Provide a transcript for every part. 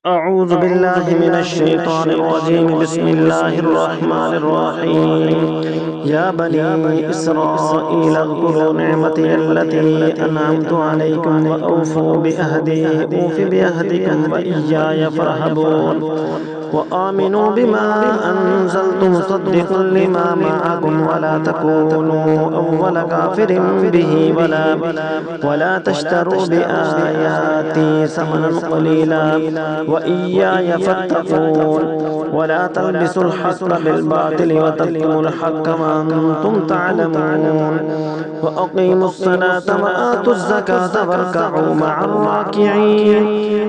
أعوذ بالله من الشيطان الرجيم. بسم الله الرحمن الرحيم. يا بني إسرائيل اذكروا نعمتي التي أنعمت عليكم وأوفوا بأهدي أوف بأهدكم وإياي فارهبون. وآمنوا بما أنزلت مصدقا لما معكم ولا تكونوا أول كافر به ولا تشتروا بآياتي ثمنا قليلا وإياي فاتقون. ولا تلبسوا الحق بالباطل وتكتموا الحق وأنتم تعلمون. وأقيموا الصلاة وآتوا الزكاة واركعوا مع الراكعين.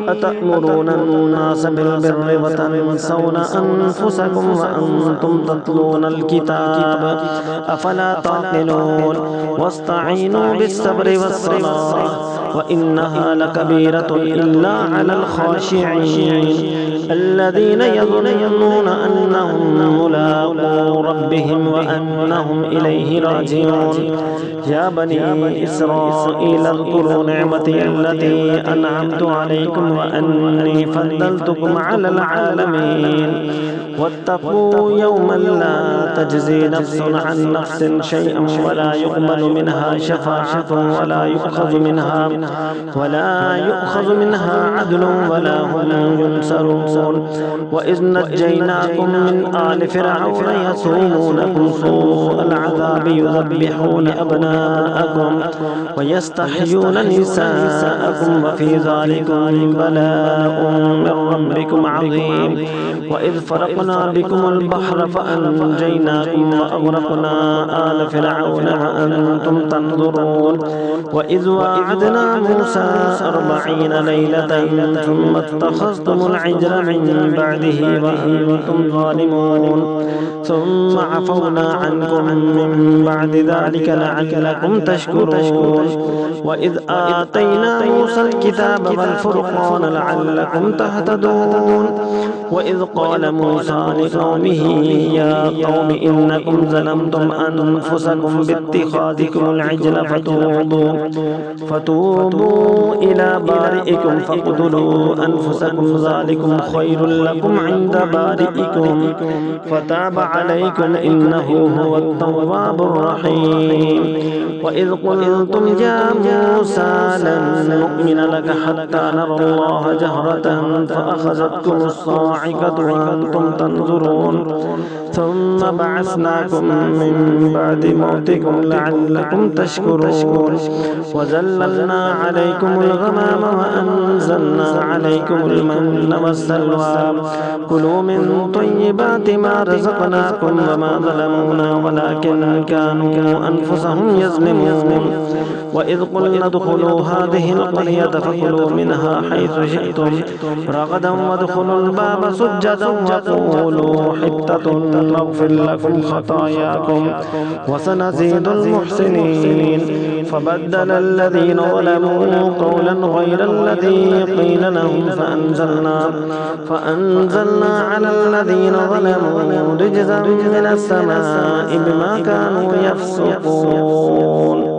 أتأمرون الناس بالبر وتنسون أنفسكم وأنتم تتلون الكتاب أفلا تعقلون. واستعينوا بالصبر والصلاة وإنها لكبيرة إلا على الخاشعين الذين يظنون أنهم ملاقو ربهم وأنهم إليه راجعون. يا بني إسرائيل اذكروا نعمتي التي أنعمت عليكم وأني فضلتكم على العالمين. واتقوا يوما لا تجزي نفس عن نفس شيئا ولا يقبل منها شفاعة ولا يؤخذ منها عدل ولا هم ينصرون. وإذ نجيناكم من آل فرعون يسومونكم سوء العذاب يذبحون أبناءكم ويستحيون نساءكم وفي ذلكم بلاء من ربكم عظيم. وإذ فرقنا بكم البحر فأنجيناكم وأغرقنا آل فرعون وأنتم تنظرون. وإذ وعدنا موسى 40 ليلة ثم اتخذتم العجل من بعده وأنتم ظالمون. ثم عفونا عنكم من بعد ذلك لعلكم تشكرون. وإذ آتينا موسى الكتاب والفرقان لعلكم تهتدون. وإذ قال موسى لقومه يا قوم إنكم ظلمتم أنفسكم باتخاذكم العجل فتوبوا إلى بارئكم فاقتلوا أنفسكم ذلكم خير لكم عند بارئكم فتاب عليكم إنه هو التواب الرحيم. وإذ قلتم يا موسى لن نؤمن لك حتى نرى الله جهرة فأخذتكم الصاعقة وأنتم تنظرون. ثم بعثناكم من بعد موتكم لعلكم تشكرون. وذللنا عليكم الغمام وأنزلنا عليكم المن والسلوى كلوا من طيبات ما رزقناكم وما ظلمونا ولكن كانوا أنفسهم يظلمون. وإذ قلنا ادخلوا هذه القرية فكلوا منها حيث شئتم رغدا وادخلوا الباب سجدا وقولوا حطة نغفر لكم خطاياكم وسنزيد المحسنين. فبدل الذين ظلموا قولا غير الذي قيل لهم فأنزلنا على الذين ظلموا رجزا من السماء بما كانوا يفسقون.